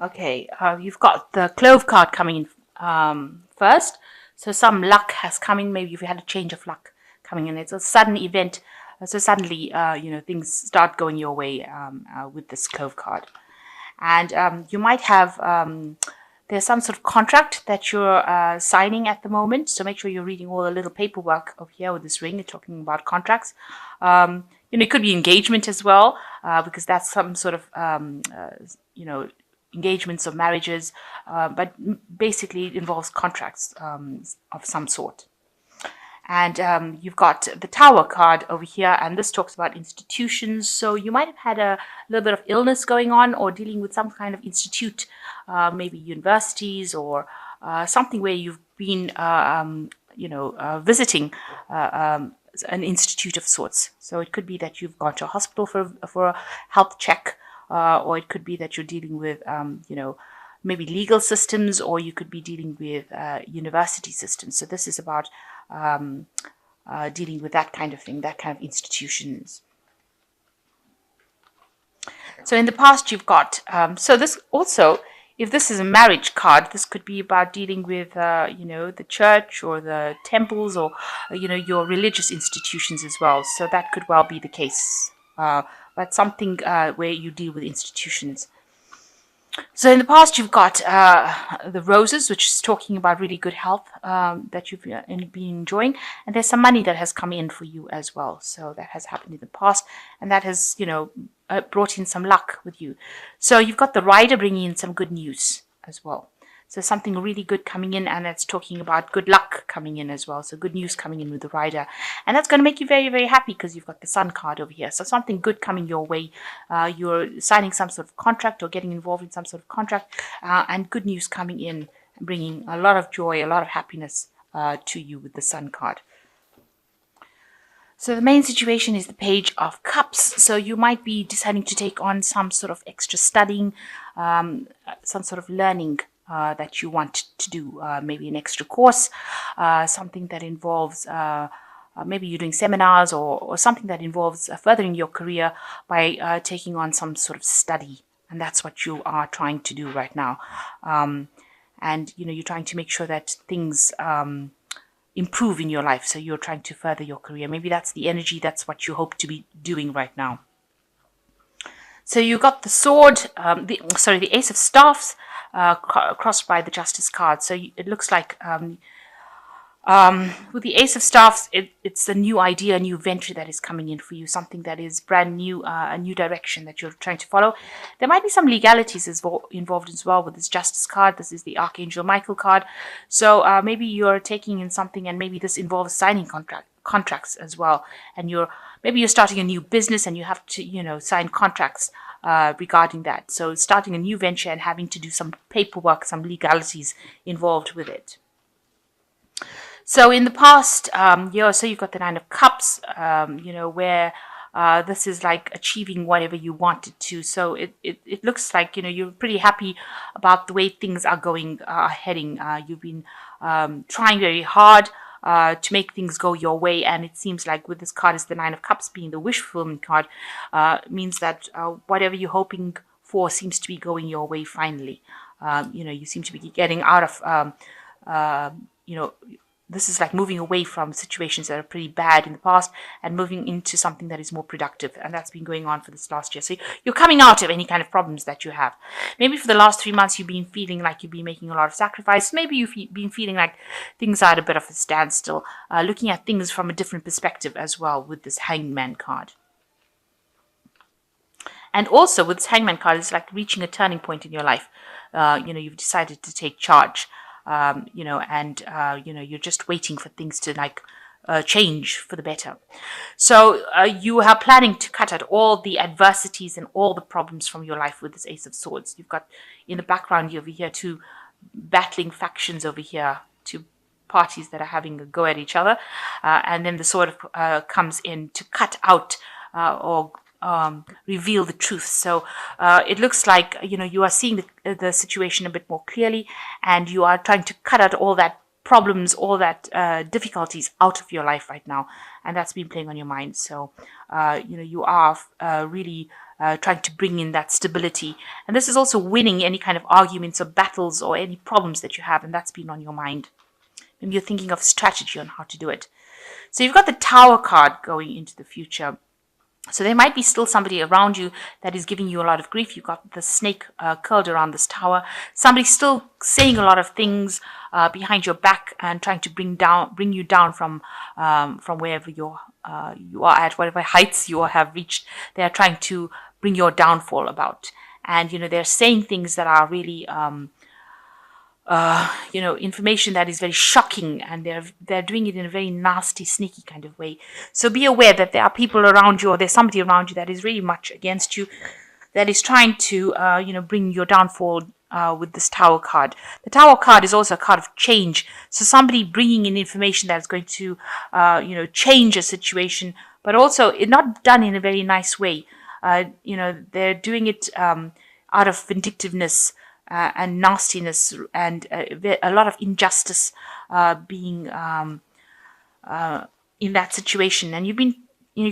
Okay, you've got the Clove card coming in first. So some luck has come in. Maybe you've had a change of luck coming in. It's a sudden event. So suddenly, things start going your way with this Clove card. And you might have there's some sort of contract that you're signing at the moment. So make sure you're reading all the little paperwork over here with this ring. You're talking about contracts. It could be engagement as well, because that's some sort of engagements or marriages, but basically it involves contracts of some sort. And you've got the Tower card over here, and this talks about institutions. So you might have had a little bit of illness going on or dealing with some kind of institute, maybe universities or something where you've been, visiting an institute of sorts. So it could be that you've gone to a hospital for a health check, or it could be that you're dealing with, maybe legal systems, or you could be dealing with university systems. So this is about dealing with that kind of thing, that kind of institutions. So in the past, you've got, so this also, if this is a marriage card, this could be about dealing with, the church or the temples or, your religious institutions as well. So that could well be the case. But something where you deal with institutions. So in the past, you've got the roses, which is talking about really good health that you've been enjoying, and there's some money that has come in for you as well. So that has happened in the past, and that has brought in some luck with you. So you've got the rider bringing in some good news as well. So something really good coming in, and that's talking about good luck coming in as well. So good news coming in with the rider. And that's going to make you very, very happy because you've got the sun card over here. So something good coming your way. You're signing some sort of contract or getting involved in some sort of contract, and good news coming in, bringing a lot of joy, a lot of happiness to you with the sun card. So the main situation is the Page of Cups. So you might be deciding to take on some sort of extra studying, some sort of learning that you want to do, maybe an extra course, something that involves maybe you're doing seminars or something that involves furthering your career by taking on some sort of study. And that's what you are trying to do right now. And you're trying to make sure that things improve in your life. So you're trying to further your career. Maybe that's the energy. That's what you hope to be doing right now. So you got the sword, the Ace of Staffs, crossed by the Justice card. So it looks like with the Ace of Staffs, it's a new idea, a new venture that is coming in for you, something that is brand new, a new direction that you're trying to follow. There might be some legalities involved as well with this Justice card. This is the Archangel Michael card. So maybe you're taking in something, and maybe this involves signing contracts as well. And maybe you're starting a new business and you have to, sign contracts regarding that. So starting a new venture and having to do some paperwork, some legalities involved with it. So in the past, so you've got the Nine of Cups, where this is like achieving whatever you wanted to. So it looks like, you're pretty happy about the way things are going, heading. You've been trying very hard to make things go your way. And it seems like with this card, is the Nine of Cups being the wish fulfillment card, means that whatever you're hoping for seems to be going your way finally. You seem to be getting out of, this is like moving away from situations that are pretty bad in the past and moving into something that is more productive. And that's been going on for this last year. So you're coming out of any kind of problems that you have. Maybe for the last 3 months, you've been feeling like you've been making a lot of sacrifice. Maybe you've been feeling like things are at a bit of a standstill, looking at things from a different perspective as well with this Hangman card. And also with this Hangman card, it's like reaching a turning point in your life. You've decided to take charge. You're just waiting for things to change for the better. So you are planning to cut out all the adversities and all the problems from your life with this Ace of Swords. You've got in the background over here two battling factions over here, two parties that are having a go at each other, and then the sword comes in to cut out or reveal the truth. So it looks like you are seeing the situation a bit more clearly, and you are trying to cut out all that problems, all that difficulties out of your life right now, and that's been playing on your mind. So you are really trying to bring in that stability, and this is also winning any kind of arguments or battles or any problems that you have, and that's been on your mind. Maybe you're thinking of strategy on how to do it. So you've got the Tower card going into the future. So there might be still somebody around you that is giving you a lot of grief. You've got the snake curled around this tower. Somebody's still saying a lot of things behind your back and trying to bring you down from wherever you are at, whatever heights you have reached. They are trying to bring your downfall about, and they're saying things that are really information that is very shocking, and they're doing it in a very nasty, sneaky kind of way. So be aware that there are people around you, or there's somebody around you that is really much against you, that is trying to, bring your downfall with this Tower card. The Tower card is also a card of change. So somebody bringing in information that's going to, change a situation, but also it not done in a very nice way. They're doing it out of vindictiveness, and nastiness, and a lot of injustice being in that situation. And you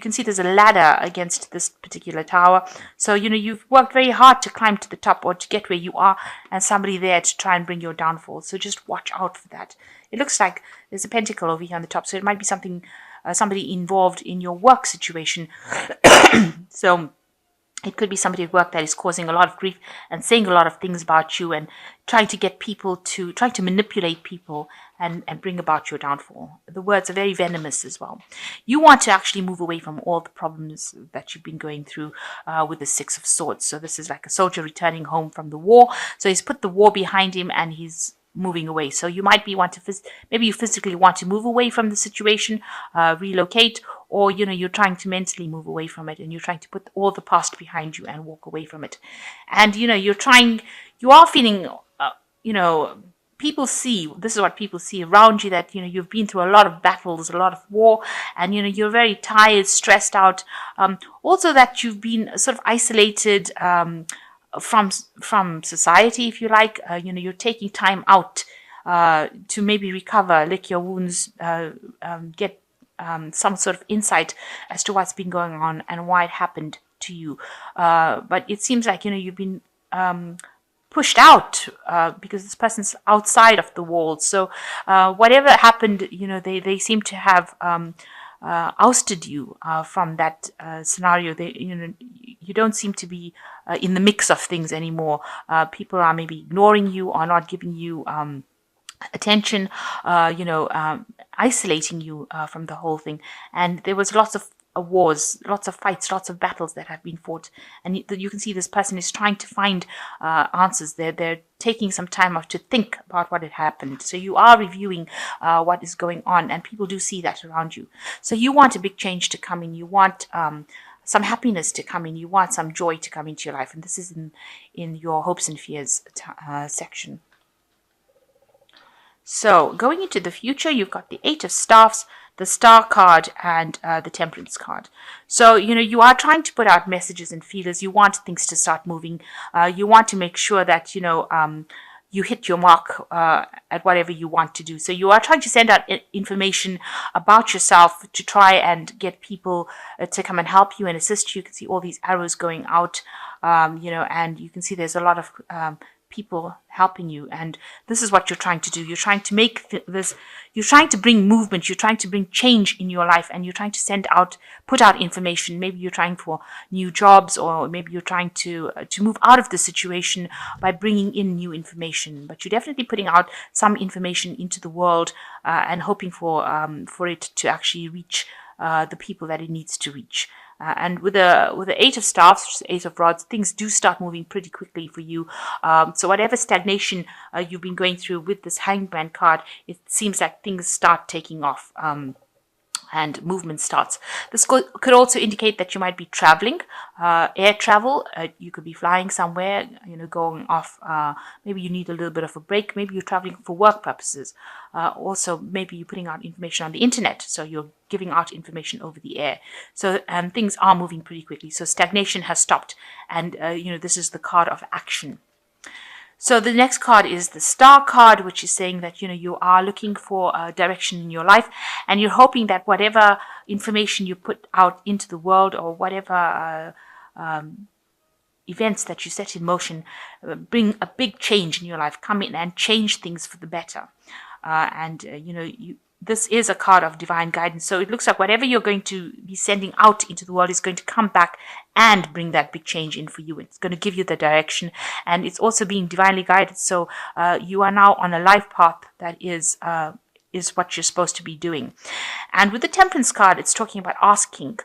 can see there's a ladder against this particular tower. So, you've worked very hard to climb to the top or to get where you are, and somebody there to try and bring your downfall. So just watch out for that. It looks like there's a pentacle over here on the top. So it might be somebody involved in your work situation. So it could be somebody at work that is causing a lot of grief and saying a lot of things about you and trying to manipulate people and bring about your downfall. The words are very venomous as well. You want to actually move away from all the problems that you've been going through with the Six of Swords. So this is like a soldier returning home from the war. So he's put the war behind him and he's moving away. So you might be maybe you physically want to move away from the situation, relocate, or you're trying to mentally move away from it, and you're trying to put all the past behind you and walk away from it. And you are feeling people see, this is what people see around you, that you've been through a lot of battles, a lot of war, and you're very tired, stressed out. Also that you've been sort of isolated from society, if you like. You're taking time out to maybe recover, lick your wounds, get some sort of insight as to what's been going on and why it happened to you. But it seems like you've been pushed out because this person's outside of the walls. So whatever happened, they seem to have ousted you from that scenario. You don't seem to be in the mix of things anymore. People are maybe ignoring you or not giving you attention, isolating you from the whole thing. And there was lots of wars, lots of fights, lots of battles that have been fought. And you can see this person is trying to find answers. They're taking some time off to think about what had happened. So you are reviewing what is going on, and people do see that around you. So you want a big change to come in. You want some happiness to come in. You want some joy to come into your life. And this is in your hopes and fears section. So going into the future, you've got the Eight of Staffs, the Star card, and the Temperance card. So, you are trying to put out messages and feelers. You want things to start moving. You want to make sure that, you hit your mark at whatever you want to do. So you are trying to send out information about yourself to try and get people to come and help you and assist you. You can see all these arrows going out, and you can see there's a lot of people helping you, and this is what you're trying to do. You're trying to you're trying to bring movement, you're trying to bring change in your life, and you're trying to put out information. Maybe you're trying for new jobs, or maybe you're trying to move out of the situation by bringing in new information. But you're definitely putting out some information into the world and hoping for it to actually reach the people that it needs to reach. And with the Eight of Staffs, Eight of Rods, things do start moving pretty quickly for you. So whatever stagnation you've been going through with this Hangman card, it seems like things start taking off. And movement starts. This could also indicate that you might be traveling, air travel. You could be flying somewhere, going off. Maybe you need a little bit of a break. Maybe you're traveling for work purposes. Also, maybe you're putting out information on the internet. So you're giving out information over the air. So things are moving pretty quickly. So stagnation has stopped. And, this is the card of action. So the next card is the Star card, which is saying that, you are looking for a direction in your life, and you're hoping that whatever information you put out into the world, or whatever events that you set in motion, bring a big change in your life, come in and change things for the better. This is a card of divine guidance. So it looks like whatever you're going to be sending out into the world is going to come back and bring that big change in for you. It's going to give you the direction, and it's also being divinely guided. So you are now on a life path that is what you're supposed to be doing. And with the Temperance card, it's talking about asking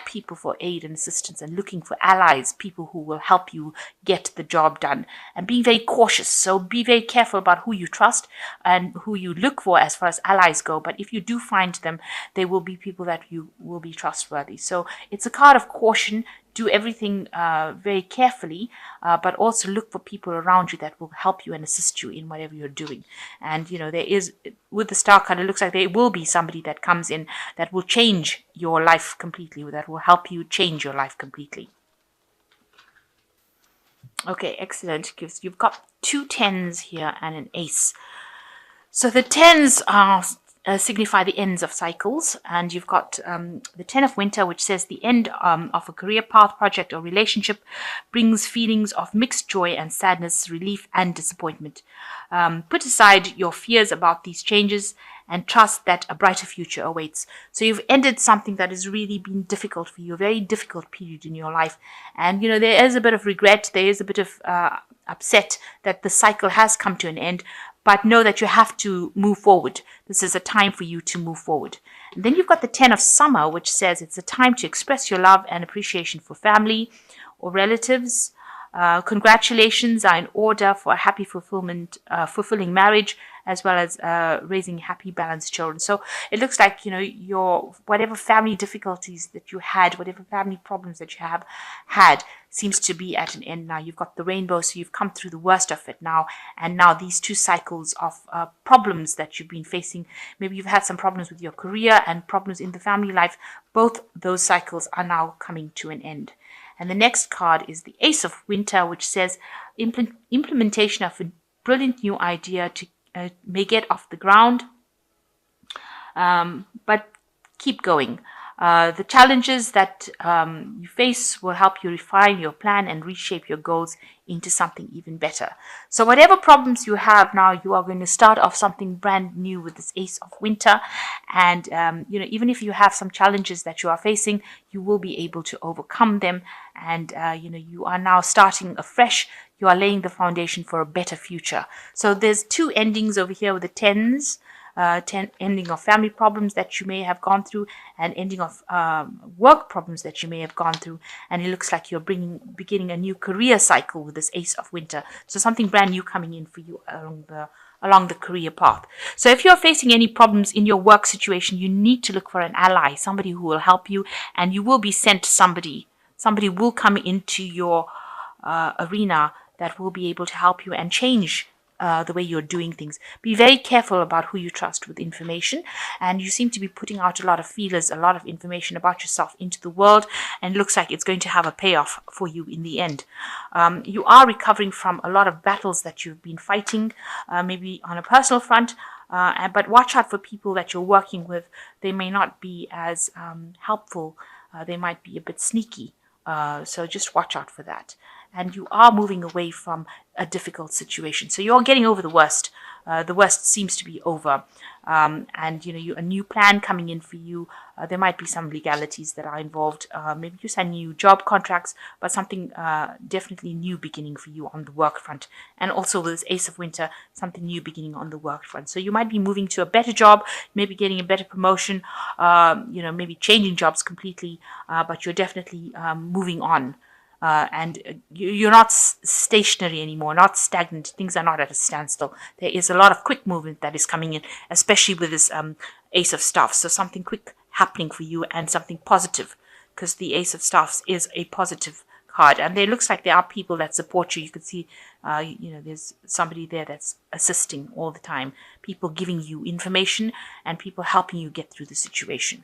people for aid and assistance, and looking for allies, people who will help you get the job done, and being very cautious. So be very careful about who you trust and who you look for as far as allies go. But if you do find them, they will be people that you will be trustworthy. So it's a card of caution. Do everything very carefully, but also look for people around you that will help you and assist you in whatever you're doing. And, there is, with the Star card, it looks like there will be somebody that comes in that will change your life completely, that will help you change your life completely. Okay, excellent. You've got 2 10s here and an ace. So the 10s are signify the ends of cycles, and you've got the 10 of Winter, which says the end of a career path, project, or relationship brings feelings of mixed joy and sadness, relief and disappointment. Put aside your fears about these changes and trust that a brighter future awaits. So you've ended something that has really been difficult for you, a very difficult period in your life, and there is a bit of regret, there is a bit of upset that the cycle has come to an end. But know that you have to move forward. This is a time for you to move forward. And then you've got the 10 of Summer, which says it's a time to express your love and appreciation for family or relatives. Congratulations are in order for a happy fulfilling marriage, as well as raising happy, balanced children. So it looks like, your whatever family difficulties that you had, whatever family problems that you have had, seems to be at an end now. You've got the rainbow, so you've come through the worst of it now. And now these 2 cycles of problems that you've been facing, maybe you've had some problems with your career and problems in the family life, both those cycles are now coming to an end. And the next card is the Ace of Winter, which says implementation of a brilliant new idea may get off the ground, but keep going. The challenges that you face will help you refine your plan and reshape your goals into something even better. So whatever problems you have now, you are going to start off something brand new with this Ace of Winter. And, even if you have some challenges that you are facing, you will be able to overcome them. And, you are now starting afresh. You are laying the foundation for a better future. So there's 2 endings over here with the 10s. Ending of family problems that you may have gone through, and ending of work problems that you may have gone through. And it looks like you're beginning a new career cycle with this Ace of Winter. So something brand new coming in for you along the career path. So if you're facing any problems in your work situation, you need to look for an ally, somebody who will help you, and you will be sent somebody. Somebody will come into your arena that will be able to help you and change the way you're doing things. Be very careful about who you trust with information, and you seem to be putting out a lot of feelers, a lot of information about yourself into the world, and it looks like it's going to have a payoff for you in the end. You are recovering from a lot of battles that you've been fighting, maybe on a personal front, but watch out for people that you're working with. They may not be as helpful. They might be a bit sneaky. So just watch out for that. And you are moving away from a difficult situation. So you're getting over the worst. The worst seems to be over. And, a new plan coming in for you. There might be some legalities that are involved. Maybe you sign new job contracts, but something definitely new beginning for you on the work front. And also with this Ace of Winter, something new beginning on the work front. So you might be moving to a better job, maybe getting a better promotion, maybe changing jobs completely, but you're definitely moving on. And you're not stationary anymore, not stagnant. Things are not at a standstill. There is a lot of quick movement that is coming in, especially with this Ace of Staffs. So something quick happening for you and something positive, because the Ace of Staffs is a positive card. And it looks like there are people that support you. You can see, there's somebody there that's assisting all the time. People giving you information and people helping you get through the situation.